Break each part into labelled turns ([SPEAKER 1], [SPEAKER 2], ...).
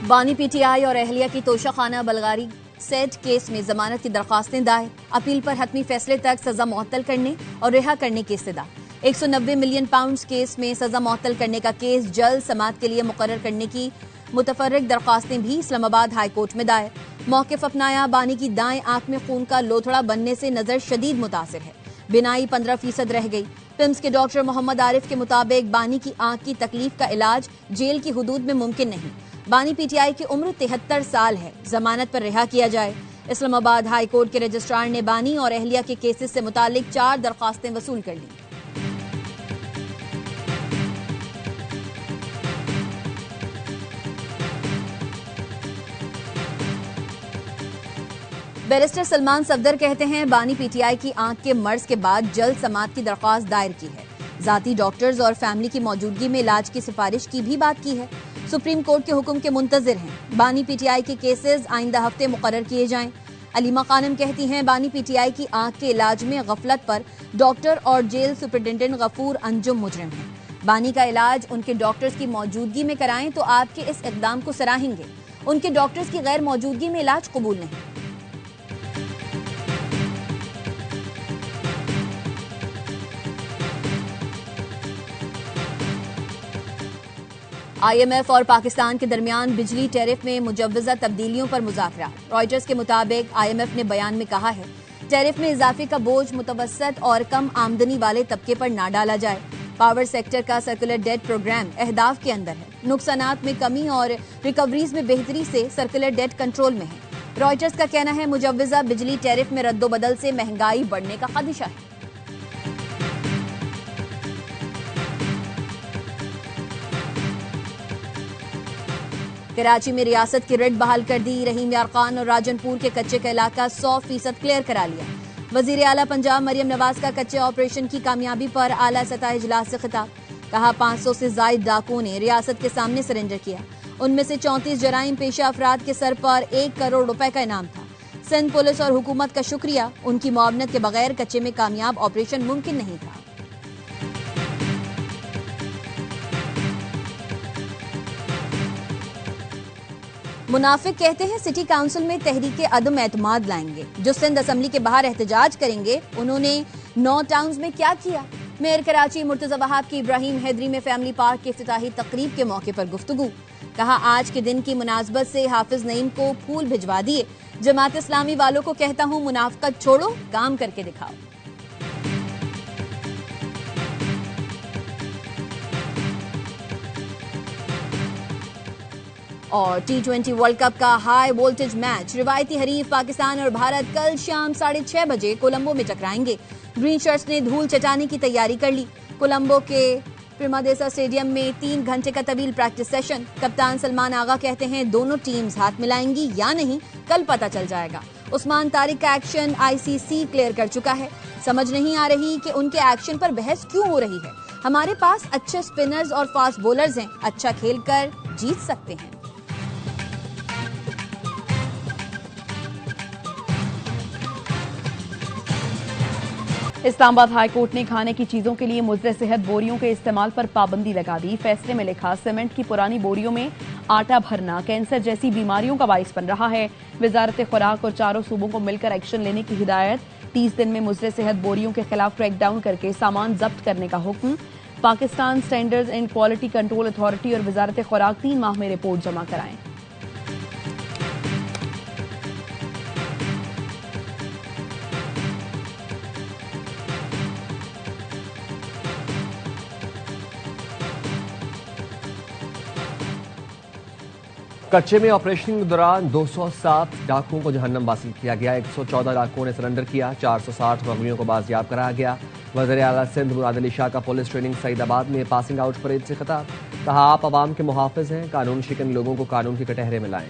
[SPEAKER 1] बानी पीटीआई और अहलिया की तोशाखाना बलगारी सेट केस में जमानत की दरखास्तें दायर, अपील पर हतमी फैसले तक सजा मुअत्तल करने और रिहा करने की इस्तदा। 190 मिलियन पाउंड केस में सजा मुअत्तल करने का केस जल्द समाअत के लिए मुकर्रर करने की मुतफर्रिक दरखास्तें भी इस्लामाबाद हाई कोर्ट में दायर। मौक़िफ़ अपनाया, बानी की दाएं आंख में खून का लोथड़ा बनने से नजर शदीद मुतासिर है, बिनाई 15% रह गई। पिम्स के डॉक्टर मोहम्मद आरिफ के मुताबिक बानी की आंख की तकलीफ का इलाज जेल की हुदूद में मुमकिन नहीं। बानी पीटीआई की उम्र 73 साल है, जमानत पर रिहा किया जाए। इस्लामाबाद हाई कोर्ट के रजिस्ट्रार ने बानी और अहलिया के केसेस से मुतालिक 4 दरखास्तें वसूल कर ली। बैरिस्टर सलमान सफदर कहते हैं, बानी पीटीआई की आंख के मर्ज के बाद जल्द समाअत की दरख्वास्त दायर की है। जाती डॉक्टर्स और फैमिली की मौजूदगी में इलाज की सिफारिश की भी बात की है। सुप्रीम कोर्ट के हुक्म के मुंतजिर हैं। बानी पीटीआई के केसेस आइंदा हफ्ते मुकर्रर किए जाएं। अलीमा खानम कहती हैं, बानी पीटीआई की आंख के इलाज में गफलत पर डॉक्टर और जेल सुपरिटेंडेंट गफूर अंजुम मुजरिम हैं। बानी का इलाज उनके डॉक्टर्स की मौजूदगी में कराएं तो आपके इस इकदाम को सराहेंगे। उनके डॉक्टर्स की गैर मौजूदगी में इलाज कबूल नहीं। IMF और पाकिस्तान के दरमियान बिजली टैरिफ में मुजव्वजा तब्दीलियों पर मुज़ाकरा। रॉयटर्स के मुताबिक IMF ने बयान में कहा है, टैरिफ में इजाफे का बोझ मुतवस्सत और कम आमदनी वाले तबके पर ना डाला जाए। पावर सेक्टर का सर्कुलर डेट प्रोग्राम अहदाफ के अंदर है। नुकसानात में कमी और रिकवरीज में बेहतरी से सर्कुलर डेट कंट्रोल में है। रॉयटर्स का कहना है, मुजव्वजा बिजली टैरिफ में रद्दोबदल से महंगाई बढ़ने का खदशा है। कराची में रियासत की रेड बहाल कर दी। रहीम यार खान और राजनपुर के कच्चे का इलाका 100% क्लियर करा लिया। वजीर आला पंजाब मरियम नवाज का कच्चे ऑपरेशन की कामयाबी पर आला सतह इजलास से खिताब। कहा, 500 से ज्यादा डाकुओं ने रियासत के सामने सरेंडर किया। उनमें से 34 जराइम पेशा अफराद के सर पर 1 करोड़ रुपए का इनाम था। सिंध पुलिस और हुकूमत का शुक्रिया, उनकी मुआवनत के बगैर कच्चे में कामयाब ऑपरेशन मुमकिन नहीं था। मुनाफिक कहते हैं, सिटी काउंसिल में तहरीक अदम एतमाद लाएंगे। जो सिंध असम्बली के बाहर एहतजाज करेंगे, उन्होंने 9 टाउन्स में क्या किया। मेयर कराची मुर्तजा वहाब की इब्राहिम हैदरी में फैमिली पार्क की इफ्तिताही तकरीब के मौके पर गुफ्तगू। कहा, आज के दिन की मुनासबत से हाफिज नईम को फूल भिजवा दिए। जमात इस्लामी वालों को कहता हूं, मुनाफिकत छोड़ो, काम करके दिखाओ। और T20 वर्ल्ड कप का हाई वोल्टेज मैच, रिवायती हरीफ पाकिस्तान और भारत कल शाम 6:30 बजे कोलंबो में टकराएंगे। ग्रीन शर्ट्स ने धूल चटाने की तैयारी कर ली। कोलंबो के प्रिमादेसा स्टेडियम में 3 घंटे का तवील प्रैक्टिस सेशन। कप्तान सलमान आगा कहते हैं, दोनों टीम्स हाथ मिलाएंगी या नहीं, कल पता चल जाएगा। उस्मान तारिक का एक्शन ICC क्लियर कर चुका है। समझ नहीं आ रही कि उनके एक्शन पर बहस क्यों हो रही है। हमारे पास अच्छे स्पिनर्स और फास्ट बॉलर्स हैं, अच्छा खेलकर जीत सकते हैं।
[SPEAKER 2] इस्लामाबाद हाई कोर्ट ने खाने की चीजों के लिए मुज़र सेहत बोरियों के इस्तेमाल पर पाबंदी लगा दी। फैसले में लिखा, सीमेंट की पुरानी बोरियों में आटा भरना कैंसर जैसी बीमारियों का बाइस बन रहा है। वजारत खुराक और चारों सूबों को मिलकर एक्शन लेने की हिदायत। 30 दिन में मुज़र सेहत बोरियों के खिलाफ क्रैकडाउन करके सामान जब्त करने का हुक्म। Pakistan standards and quality control authority और वजारत खुराक 3 माह में रिपोर्ट जमा कराएं।
[SPEAKER 3] कच्चे में ऑपरेशन के दौरान 207 डाकुओं को जहन्नम हासिल किया गया। 114 डाकुओं ने सरेंडर किया। 460 बंगलियों को बाजियाब कराया गया। वज़ीर आला सिंध मुराद अली शाह का पुलिस ट्रेनिंग सईदाबाद में पासिंग आउट परेड से खिताब। कहा, आप अवाम के मुहाफिज हैं, कानून शिकन लोगों को कानून के कटहरे में लाएं।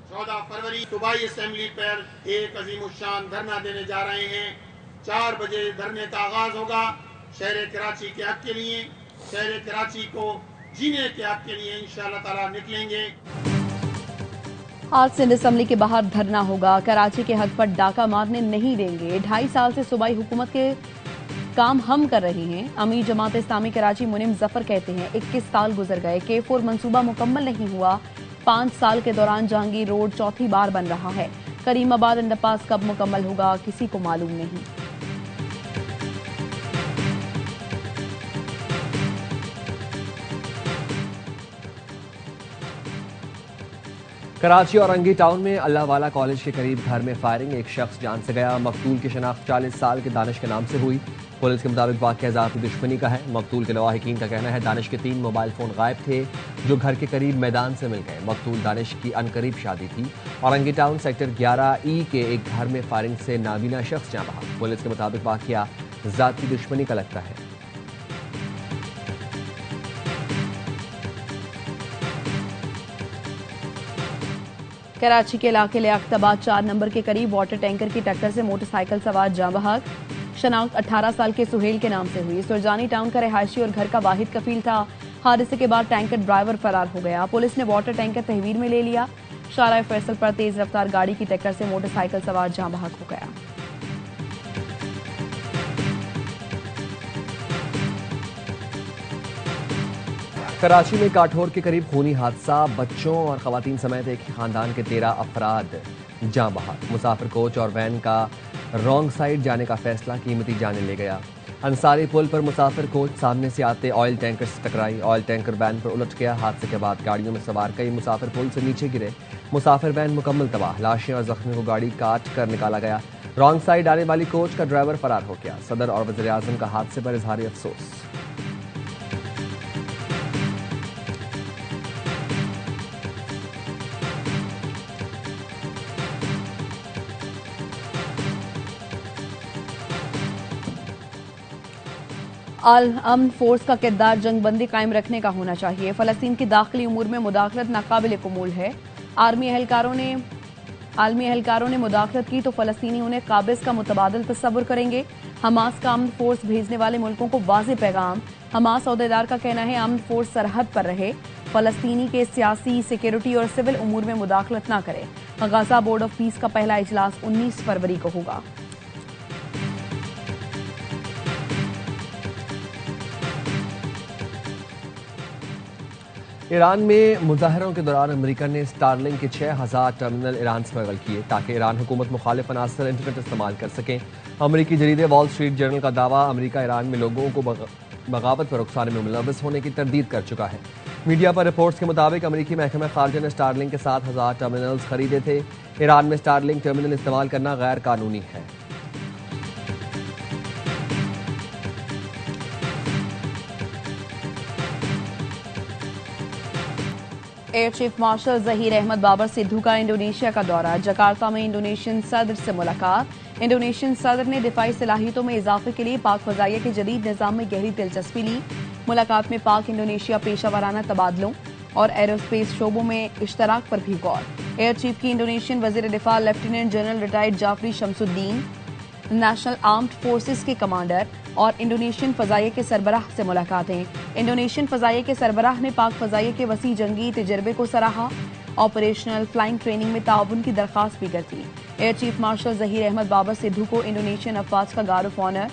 [SPEAKER 4] 14 फरवरी सूबाई असेंबली पर एक अजीमुशान धरना देने जा रहे हैं। 4 बजे धरने का आगाज होगा। शहर कराची के हक के लिए, शहर कराची को जीने के हक के लिए इंशाअल्लाह ताला निकलेंगे।
[SPEAKER 2] आज सिंध असम्बली के बाहर धरना होगा। कराची के हक पर डाका मारने नहीं देंगे। 2.5 साल से सूबाई हुकूमत के काम हम कर रहे हैं। अमीर जमात इस्लामी कराची मुनिम जफर कहते हैं 21 साल गुजर गए, K4 मंसूबा मुकम्मल नहीं हुआ। 5 साल के दौरान जहांगीर रोड चौथी बार बन रहा है। करीमाबाद अंडरपास कब मुकम्मल होगा किसी को मालूम नहीं।
[SPEAKER 3] कराची और रंगी टाउन में अल्लाह वाला कॉलेज के करीब घर में फायरिंग, एक शख्स जान से गया। मकतूल की शनाख्त 40 साल के दानिश के नाम से हुई। पुलिस के मुताबिक वाक़या ज़ाती दुश्मनी का है। मकतूल के लवाहिकीन का कहना है दानिश के 3 मोबाइल फ़ोन गायब थे जो घर के करीब मैदान से मिल गए। मकतूल दानिश की अनकरीब शादी थी। औरंगी टाउन सेक्टर 11E के एक घर में फायरिंग से नाबीना शख्स जान बहा। पुलिस के मुताबिक वाक़या ज़ाती दुश्मनी का लगता है।
[SPEAKER 2] कराची के इलाके लियाकताबाद 4 नंबर के करीब वाटर टैंकर की टक्कर से मोटरसाइकिल सवार जाँ बहक। शनाख्त 18 साल के सुहेल के नाम से हुई। सुरजानी टाउन का रिहायशी और घर का वाहिद कफील था। हादसे के बाद टैंकर ड्राइवर फरार हो गया। पुलिस ने वाटर टैंकर तहवीर में ले लिया। शारा फैसल पर तेज रफ्तार गाड़ी की टक्कर से मोटरसाइकिल सवार जाँ बहक हो गया।
[SPEAKER 3] कराची में काठौर के करीब खूनी हादसा, बच्चों और खवातीन समेत एक ही खानदान के 13 अफराद जाँ बहक। मुसाफिर कोच और वैन का रॉन्ग साइड जाने का फैसला कीमती जाने ले गया। अंसारी पुल पर मुसाफिर कोच सामने से आते ऑयल टैंकर से टकराई। ऑयल टैंकर वैन पर उलट गया। हादसे के बाद गाड़ियों में सवार कई मुसाफिर पुल से नीचे गिरे। मुसाफिर वैन मुकम्मल तबाह। लाशें और जख्मियों को गाड़ी काट कर निकाला गया। रॉन्ग साइड आने वाली कोच का ड्राइवर फरार हो गया। सदर और वज़ीर आज़म का हादसे पर इजहार अफसोस।
[SPEAKER 2] अमन फोर्स का किरदार जंगबंदी कायम रखने का होना चाहिए। फलस्तीन की दाखिली उमूर में मुदाखलत नाकाबिल कबूल है। आलमी एहलकारों ने मुदाखलत की तो फलस्तीनी उन्हें काबिज का मुतबादिल तस्वुर करेंगे। हमास का अमन फोर्स भेजने वाले मुल्कों को वाज़ेह पैगाम। हमास अहदेदार का कहना है अमन फोर्स सरहद पर रहे, फलस्तीनी के सियासी, सिक्योरिटी और सिविल उमूर में मुदाखलत न करे। गजा बोर्ड ऑफ पीस का पहला इजलास 19 फरवरी को होगा।
[SPEAKER 3] ईरान में मुजाहरों के दौरान अमेरिका ने स्टारलिंक के 6000 टर्मिनल ईरान स्मगल किए ताकि ईरान हुकूमत मुखालिफ अनासर इंटरनेट इस्तेमाल कर सकें। अमेरिकी जरीदे वॉल स्ट्रीट जर्नल का दावा अमेरिका ईरान में लोगों को बगावत पर उकसाने में मुलव्वस होने की तरदीद कर चुका है। मीडिया पर रिपोर्ट्स के मुताबिक अमेरिकी महकमा खारजा ने स्टारलिंक के 7000 टर्मिनल्स खरीदे थे। ईरान में स्टारलिंक टर्मिनल इस्तेमाल करना गैर कानूनी है।
[SPEAKER 2] Air chief marshal Zaheer Ahmed Babar Sidhu का इंडोनेशिया का दौरा। जकार्ता में इंडोनेशियन सदर से मुलाकात। इंडोनेशियन सदर ने दिफाई सलाहियतों में इजाफे के लिए पाक फजाइया के जदीद निज़ाम में गहरी दिलचस्पी ली। मुलाकात में पाक इंडोनेशिया पेशा वाराना तबादलों और एरोस्पेस शोबों में इश्तराक पर भी गौर। एयर चीफ की इंडोनेशियन वजीर दिफा lieutenant general retired Sjafrie Sjamsoeddin, national armed forces के कमांडर और इंडोनेशियन फजाइया के सरबराह से मुलाकातें। इंडोनेशियन फजाइया के सरबराह ने पाक फजाइया के वसी जंगी तजर्बे को सराहा। ऑपरेशनल फ्लाइंग ट्रेनिंग में ताउन की दरख्वास्त भी करती। Air chief marshal Zaheer Ahmed Babar Sidhu को इंडोनेशियन अफवाज का guard of honour.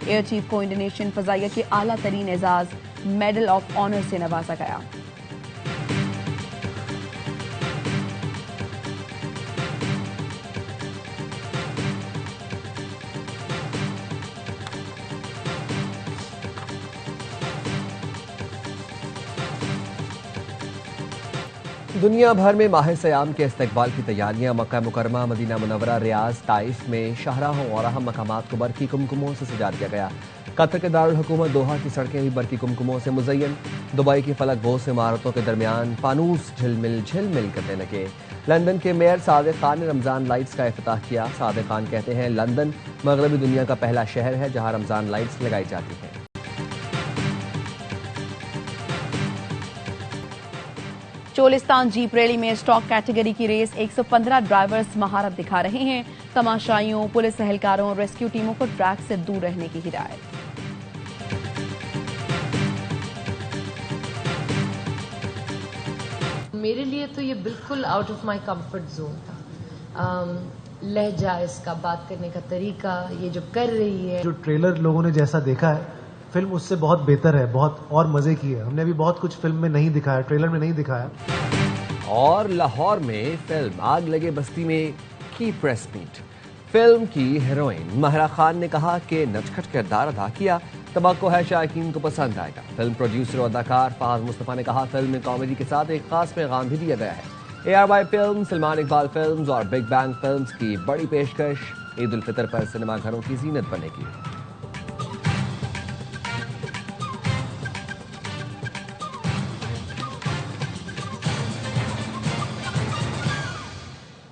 [SPEAKER 2] Air chief को इंडोनेशियन फजाइया के आला तरीन एजाज मेडल ऑफ ऑनर से नवाजा गया।
[SPEAKER 3] दुनिया भर में माह सयाम के इस्तकबाल की तैयारियां। मक्का मुकरमा, मदीना मुनव्वरा, रियाज, ताइफ में शाहराहों और अहम मकामात को बरकी कुमकुमों से सजा दिया गया। कतर के दारुल हुकूमत दोहा की सड़कें भी बरकी कुमकुमों से मुज़य्यन। दुबई की फलक बोस इमारतों के दरमियान फानूस झिलमिल झिलमिल करने लगे। लंदन के मेयर सादिक खान ने रमजान लाइट्स का इफ्तिताह किया। सादिक खान कहते हैं लंदन मगरबी दुनिया का पहला शहर है जहां रमजान लाइट्स लगाई जाती हैं।
[SPEAKER 2] चोलिस्तान जीप रैली में स्टॉक कैटेगरी की रेस 115 ड्राइवर्स महारत दिखा रहे हैं। तमाशाइयों, पुलिस एहलकारों और रेस्क्यू टीमों को ट्रैक से दूर रहने की हिदायत।
[SPEAKER 5] मेरे लिए तो ये बिल्कुल out of my comfort zone था। लहजा, इसका बात करने का तरीका, ये जो कर रही है।
[SPEAKER 6] जो ट्रेलर लोगों ने जैसा देखा है, फिल्म उससे बहुत बेहतर है, बहुत और मजे की है। हमने अभी बहुत कुछ फिल्म में नहीं दिखाया, ट्रेलर में नहीं दिखाया।
[SPEAKER 3] और लाहौर में फिल्म आग लगे बस्ती में की प्रेस मीट। फिल्म की हीरोइन माहिरा खान ने कहा कि नटखट किरदार अदा किया, तवक्को है शायकीन को पसंद आएगा। फिल्म प्रोड्यूसर और अदाकार फहाद मुस्तफा ने कहा फिल्म में कॉमेडी के साथ एक खास पैगाम भी दिया गया है। ARY film, Salman Iqbal films और बिग बैंग फिल्म्स की बड़ी पेशकश ईद उल फितर पर सिनेमाघरों की जीनत बनेगी।